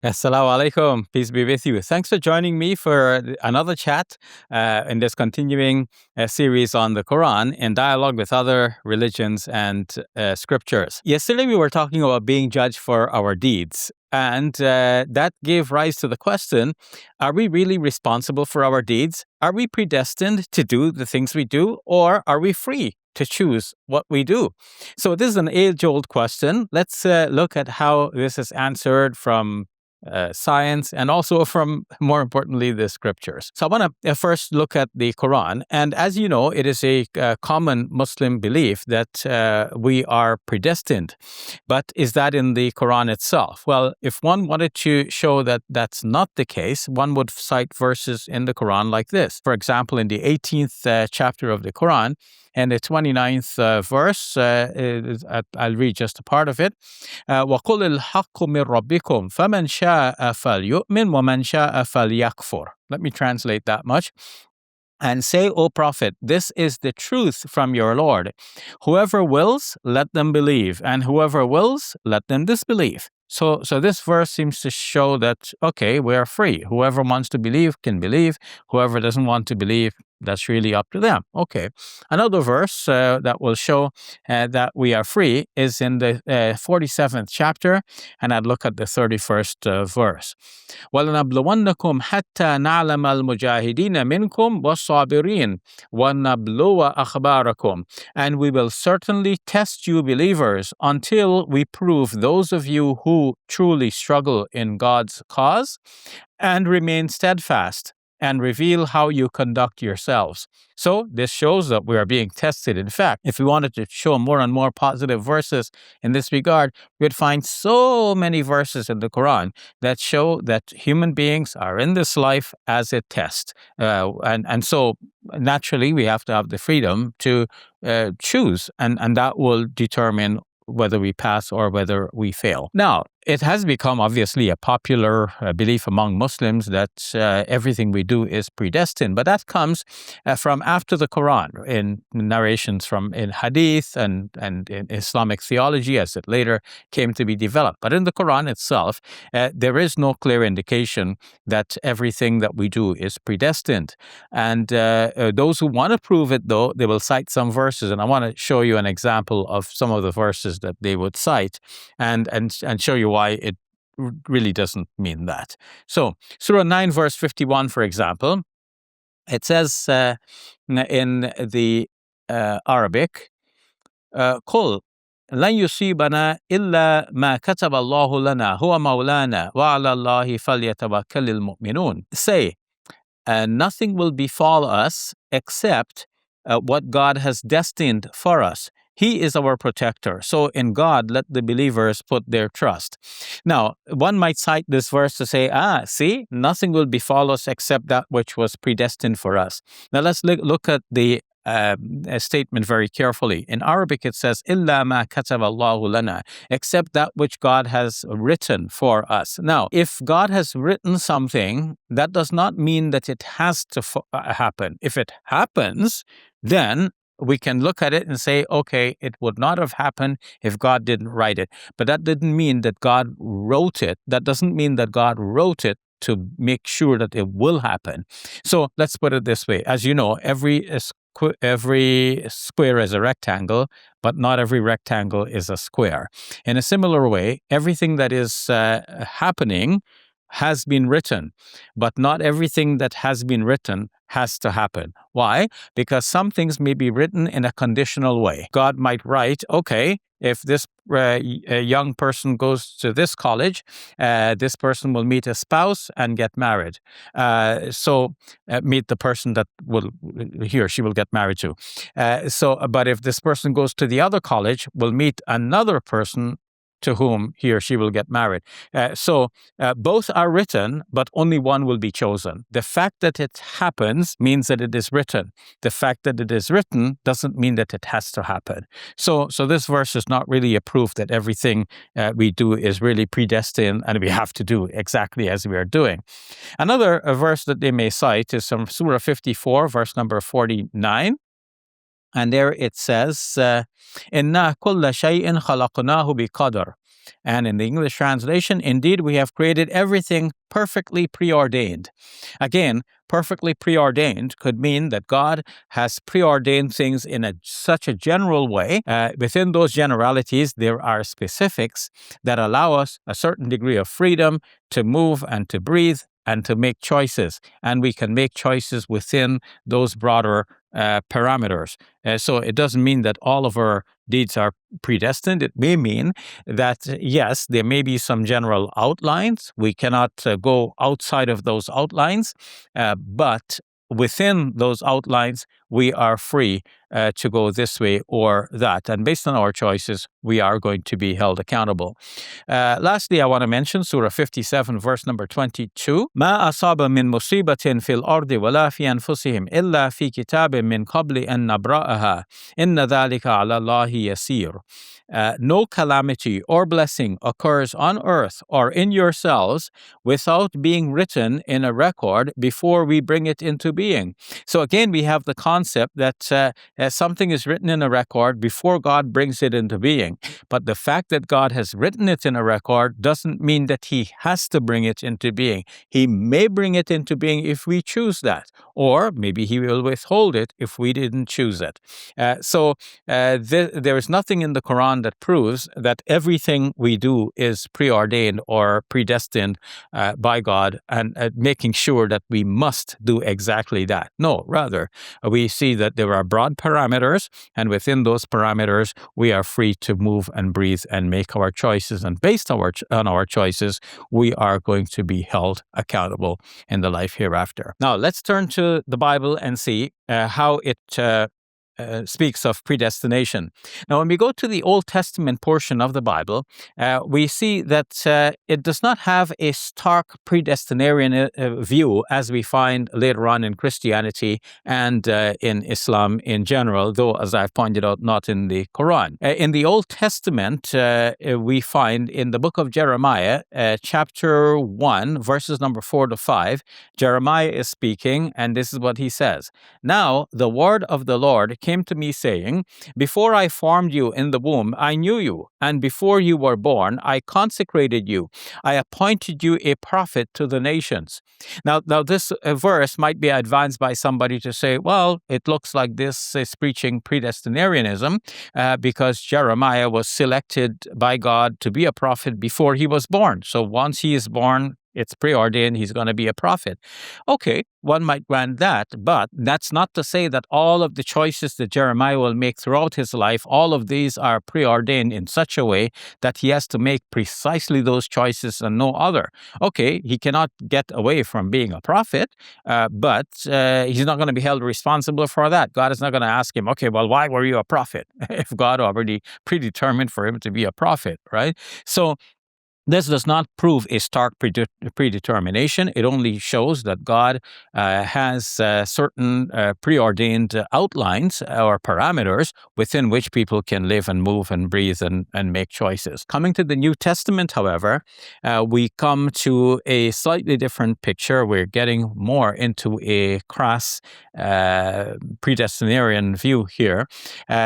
Assalamu alaikum. Peace be with you. Thanks for joining me for another chat in this continuing series on the Quran in dialogue with other religions and scriptures. Yesterday, we were talking about being judged for our deeds. And that gave rise to the question, are we really responsible for our deeds? Are we predestined to do the things we do? Or are we free to choose what we do? So this is an age-old question. Let's look at how this is answered from science and also from, more importantly, the scriptures. So I want to first look at the Quran. And as you know, it is a common Muslim belief that we are predestined. But is that in the Quran itself? Well, if one wanted to show that that's not the case, one would cite verses in the Quran like this. For example, in the 18th chapter of the Quran, and the 29th verse, I'll read just a part of it. وَقُلِ الْحَقُّ مِنْ رَبِّكُمْ فَمَنْ شَاءَ فَلْيُؤْمِنْ وَمَنْ شَاءَ فَلْيَكْفُرْ. Let me translate that much. And say, O Prophet, this is the truth from your Lord. Whoever wills, let them believe, and whoever wills, let them disbelieve. So this verse seems to show that, okay, we are free. Whoever wants to believe can believe. Whoever doesn't want to believe, that's really up to them. Okay. Another verse that will show that we are free is in the 47th chapter, and I'd look at the 31st verse. وَلَنَبْلُوَنَّكُمْ حَتَّى نَعْلَمَ الْمُجَاهِدِينَ مِنْكُمْ وَالصَّابِرِينَ وَنَبْلُوَ أَخْبَارَكُمْ. And we will certainly test you believers until we prove those of you who truly struggle in God's cause and remain steadfast, and reveal how you conduct yourselves. So this shows that we are being tested. In fact, if we wanted to show more and more positive verses in this regard, we'd find so many verses in the Quran that show that human beings are in this life as a test. And so naturally, we have to have the freedom to choose, and that will determine whether we pass or whether we fail. Now, it has become obviously a popular belief among Muslims that everything we do is predestined, but that comes from after the Quran, in narrations from in Hadith and in Islamic theology as it later came to be developed. But in the Quran itself, there is no clear indication that everything that we do is predestined. And those who want to prove it, though, they will cite some verses, and I want to show you an example of some of the verses that they would cite and show you why it really doesn't mean that. So, Surah 9, verse 51, for example, it says in the Arabic, قُلْ لَنْ يُصِيبَنَا إِلَّا مَا كَتَبَ اللَّهُ لَنَا هُوَ مَوْلَانَا وَعَلَى اللَّهِ فَلْيَتَوَكَّلِ الْمُؤْمِنُونَ. Say, nothing will befall us except what God has destined for us. He is our protector. So in God, let the believers put their trust. Now, one might cite this verse to say, see, nothing will befall us except that which was predestined for us. Now, let's look at the statement very carefully. In Arabic, it says, إِلَّا مَا كَتَبَ اللَّهُ لَنَا, except that which God has written for us. Now, if God has written something, that does not mean that it has to happen. If it happens, then we can look at it and say, okay, it would not have happened if God didn't write it. But that didn't mean that God wrote it. That doesn't mean that God wrote it to make sure that it will happen. So let's put it this way. As you know, every square is a rectangle, but not every rectangle is a square. In a similar way, everything that is happening has been written, but not everything that has been written has to happen. Why? Because some things may be written in a conditional way. God might write, okay, if this young person goes to this college, this person will meet a spouse and get married. So meet the person that he or she will get married to. But if this person goes to the other college, will meet another person to whom he or she will get married. So both are written, but only one will be chosen. The fact that it happens means that it is written. The fact that it is written doesn't mean that it has to happen. So this verse is not really a proof that everything we do is really predestined and we have to do exactly as we are doing. Another verse that they may cite is from Surah 54, verse number 49. And there it says, إِنَّا كُلَّ شَيْءٍ خَلَقْنَاهُ بِقَدْرٍ. And in the English translation, indeed, we have created everything perfectly preordained. Again, perfectly preordained could mean that God has preordained things in such a general way. Within those generalities, there are specifics that allow us a certain degree of freedom to move and to breathe and to make choices. And we can make choices within those broader parameters. So it doesn't mean that all of our deeds are predestined. It may mean that, yes, there may be some general outlines. We cannot go outside of those outlines, but within those outlines, we are free to go this way or that. And based on our choices, we are going to be held accountable. Lastly, I want to mention Surah 57, verse number 22. ما أصاب من مصيبة في الأرض ولا في أنفسهم إلا في كتاب من قبل أن نبرأها إن ذلك على الله يسير. No calamity or blessing occurs on earth or in yourselves without being written in a record before we bring it into being. So again, we have the concept that something is written in a record before God brings it into being. But the fact that God has written it in a record doesn't mean that he has to bring it into being. He may bring it into being if we choose that, or maybe he will withhold it if we didn't choose it. So there is nothing in the Quran that proves that everything we do is preordained or predestined by God, and making sure that we must do exactly that. No, rather, we see that there are broad parameters, and within those parameters, we are free to move and breathe and make our choices. And based on our choices, we are going to be held accountable in the life hereafter. Now, let's turn to the Bible and see how it speaks of predestination. Now, when we go to the Old Testament portion of the Bible, we see that it does not have a stark predestinarian view as we find later on in Christianity and in Islam in general, though, as I've pointed out, not in the Quran. In the Old Testament, we find in the book of Jeremiah, chapter 1, verses number 4 to 5, Jeremiah is speaking, and this is what he says. Now, the word of the Lord came to me saying, before I formed you in the womb, I knew you, and before you were born, I consecrated you. I appointed you a prophet to the nations. Now this verse might be advanced by somebody to say, well, it looks like this is preaching predestinarianism because Jeremiah was selected by God to be a prophet before he was born. So once he is born, it's preordained, he's going to be a prophet. Okay, one might grant that, but that's not to say that all of the choices that Jeremiah will make throughout his life, all of these are preordained in such a way that he has to make precisely those choices and no other. Okay, he cannot get away from being a prophet, but he's not going to be held responsible for that. God is not going to ask him, okay, well, why were you a prophet? If God already predetermined for him to be a prophet, right? So this does not prove a stark predetermination. It only shows that God has certain preordained outlines or parameters within which people can live and move and breathe and make choices. Coming to the New Testament, however, we come to a slightly different picture. We're getting more into a crass predestinarian view here.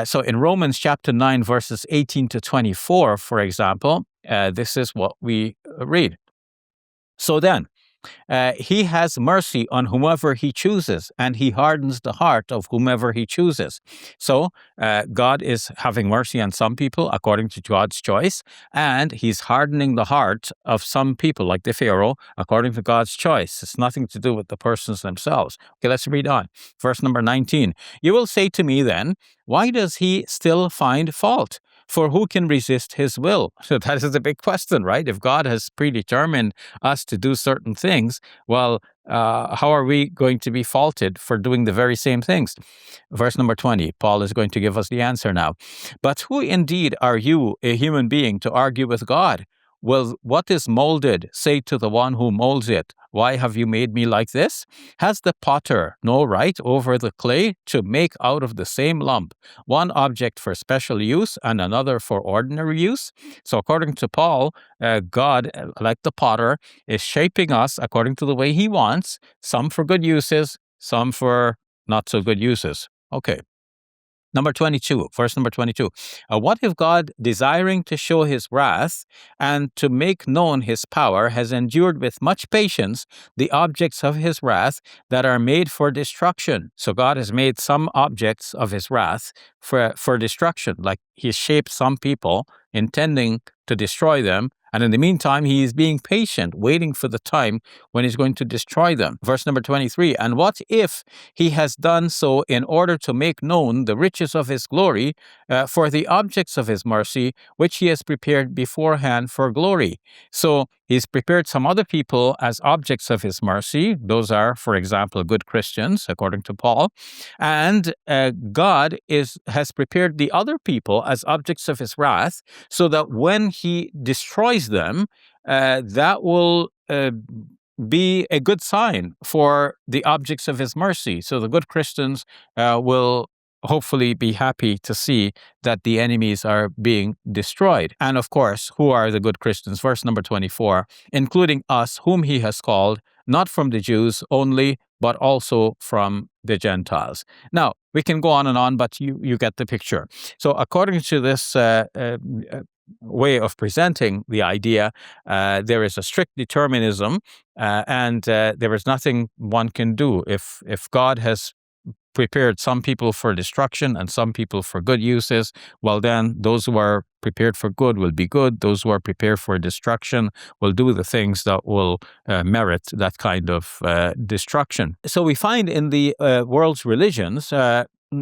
So in Romans chapter 9, verses 18 to 24, for example, this is what we read. So then, he has mercy on whomever he chooses, and he hardens the heart of whomever he chooses. So God is having mercy on some people according to God's choice, and he's hardening the heart of some people, like the Pharaoh, according to God's choice. It's nothing to do with the persons themselves. Okay, let's read on. Verse number 19. You will say to me then, why does he still find fault? For who can resist his will? So that is a big question, right? If God has predetermined us to do certain things, well, how are we going to be faulted for doing the very same things? Verse number 20, Paul is going to give us the answer now. But who indeed are you, a human being, to argue with God? Will what is molded say to the one who molds it, why have you made me like this? Has the potter no right over the clay to make out of the same lump one object for special use and another for ordinary use? So according to Paul, God, like the potter, is shaping us according to the way he wants, some for good uses, some for not so good uses. Okay. Number 22, verse number 22. What if God, desiring to show his wrath and to make known his power, has endured with much patience the objects of his wrath that are made for destruction? So God has made some objects of his wrath for destruction, like he shaped some people intending to destroy them. And in the meantime, he is being patient, waiting for the time when he's going to destroy them. Verse number 23, and what if he has done so in order to make known the riches of his glory for the objects of his mercy, which he has prepared beforehand for glory? So he's prepared some other people as objects of his mercy. Those are, for example, good Christians, according to Paul. And God has prepared the other people as objects of his wrath, so that when he destroys them, that will be a good sign for the objects of his mercy. So the good Christians will hopefully be happy to see that the enemies are being destroyed. And of course, who are the good Christians? Verse number 24, including us, whom he has called, not from the Jews only, but also from the Gentiles. Now, we can go on, but you get the picture. So according to this way of presenting the idea, there is a strict determinism, and there is nothing one can do. If God has prepared some people for destruction and some people for good uses, well then those who are prepared for good will be good. Those who are prepared for destruction will do the things that will merit that kind of destruction. So we find in the world's religions,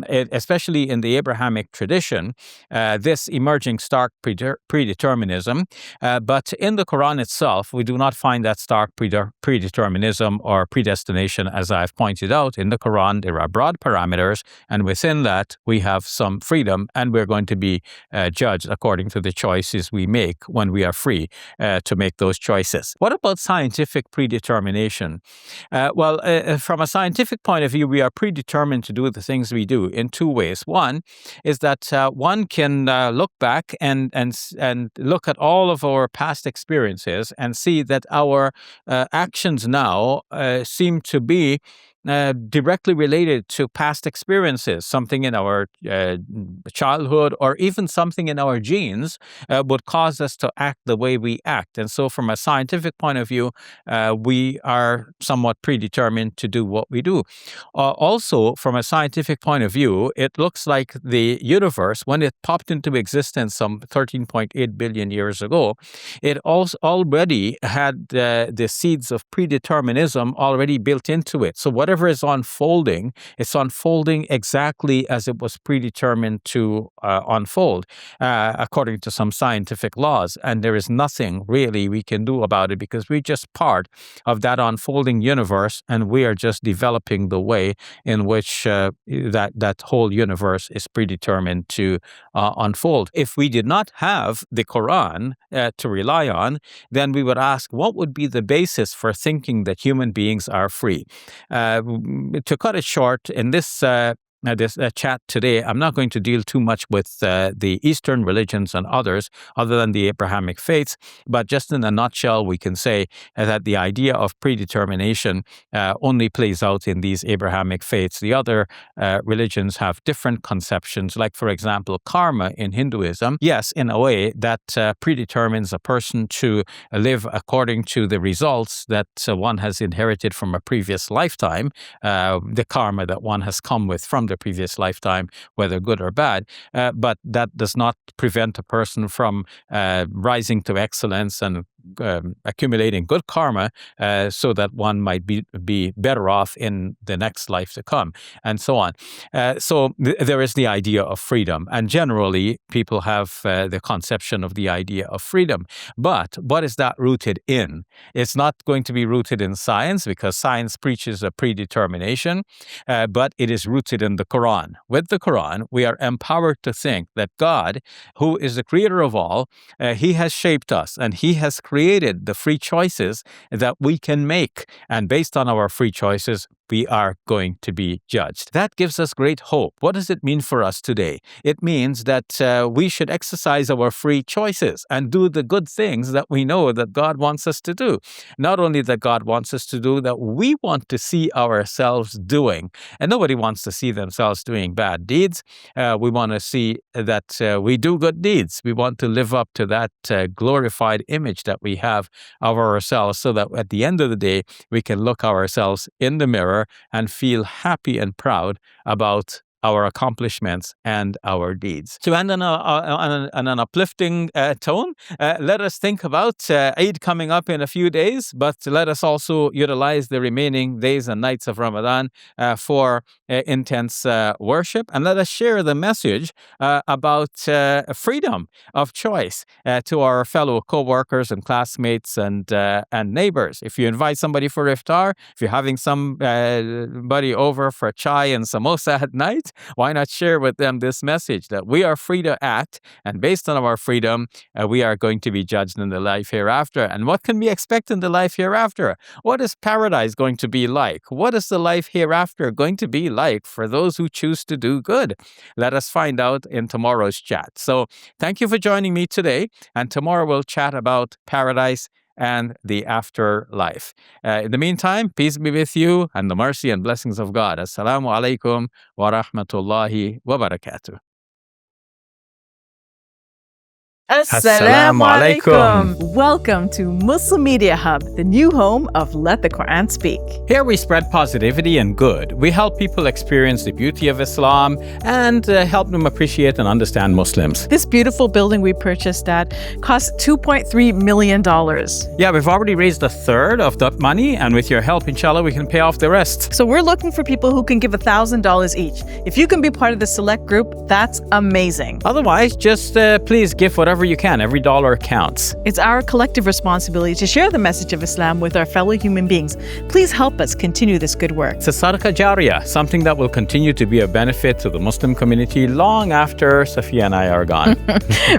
especially in the Abrahamic tradition, this emerging stark predeterminism. But in the Quran itself, we do not find that stark predeterminism or predestination. As I've pointed out, in the Quran, there are broad parameters, and within that, we have some freedom, and we're going to be judged according to the choices we make when we are free to make those choices. What about scientific predetermination? From a scientific point of view, we are predetermined to do the things we do in two ways. One is that one can look back and look at all of our past experiences and see that our actions now seem to be directly related to past experiences. Something in our childhood or even something in our genes would cause us to act the way we act. And so from a scientific point of view, we are somewhat predetermined to do what we do. Also, from a scientific point of view, it looks like the universe, when it popped into existence some 13.8 billion years ago, it also already had the seeds of predeterminism already built into it. So whatever is unfolding, it's unfolding exactly as it was predetermined to unfold, according to some scientific laws. And there is nothing really we can do about it, because we're just part of that unfolding universe, and we are just developing the way in which that whole universe is predetermined to unfold. If we did not have the Quran to rely on, then we would ask, what would be the basis for thinking that human beings are free? To cut it short, in this chat today, I'm not going to deal too much with the Eastern religions and others other than the Abrahamic faiths, but just in a nutshell, we can say that the idea of predetermination only plays out in these Abrahamic faiths. The other religions have different conceptions, like, for example, karma in Hinduism. Yes, in a way, that predetermines a person to live according to the results that one has inherited from a previous lifetime, the karma that one has come with from the previous lifetime, whether good or bad. But that does not prevent a person from rising to excellence and accumulating good karma so that one might be better off in the next life to come, and so on. So there is the idea of freedom, and generally people have the conception of the idea of freedom. But what is that rooted in? It's not going to be rooted in science, because science preaches a predetermination, but it is rooted in the Quran. With the Quran, we are empowered to think that God, who is the creator of all, he has shaped us, and he has created the free choices that we can make. And based on our free choices, we are going to be judged. That gives us great hope. What does it mean for us today? It means that we should exercise our free choices and do the good things that we know that God wants us to do. Not only that God wants us to do, that we want to see ourselves doing. And nobody wants to see themselves doing bad deeds. We want to see that we do good deeds. We want to live up to that glorified image that we have of ourselves, so that at the end of the day, we can look ourselves in the mirror and feel happy and proud about our accomplishments and our deeds. To end on an uplifting tone, let us think about Eid coming up in a few days, but let us also utilize the remaining days and nights of Ramadan for intense worship, and let us share the message about freedom of choice to our fellow co-workers and classmates and neighbors. If you invite somebody for iftar, if you're having somebody over for chai and samosa at night, why not share with them this message that we are free to act, and based on our freedom, we are going to be judged in the life hereafter. And what can we expect in the life hereafter? What is paradise going to be like? What is the life hereafter going to be like for those who choose to do good? Let us find out in tomorrow's chat. So thank you for joining me today, and tomorrow we'll chat about paradise and the afterlife. In the meantime, peace be with you and the mercy and blessings of God. Assalamu alaikum wa rahmatullahi wa barakatuh. Assalamu alaikum. Welcome to Muslim Media Hub, the new home of Let the Quran Speak. Here we spread positivity and good. We help people experience the beauty of Islam and help them appreciate and understand Muslims. This beautiful building we purchased at cost $2.3 million. Yeah, we've already raised a third of that money, and with your help, inshallah, we can pay off the rest. So we're looking for people who can give $1,000 each. If you can be part of the select group, that's amazing. Otherwise, just please give whatever you can. Every dollar counts. It's our collective responsibility to share the message of Islam with our fellow human beings. Please help us continue this good work. It's a sadaqah jariyah, something that will continue to be a benefit to the Muslim community long after Safiya and I are gone.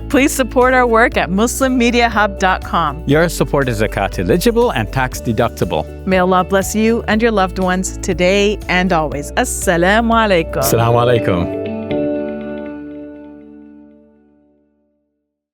Please support our work at muslimmediahub.com. Your support is zakat eligible and tax deductible. May Allah bless you and your loved ones today and always. Assalamu alaikum. Assalamu alaikum.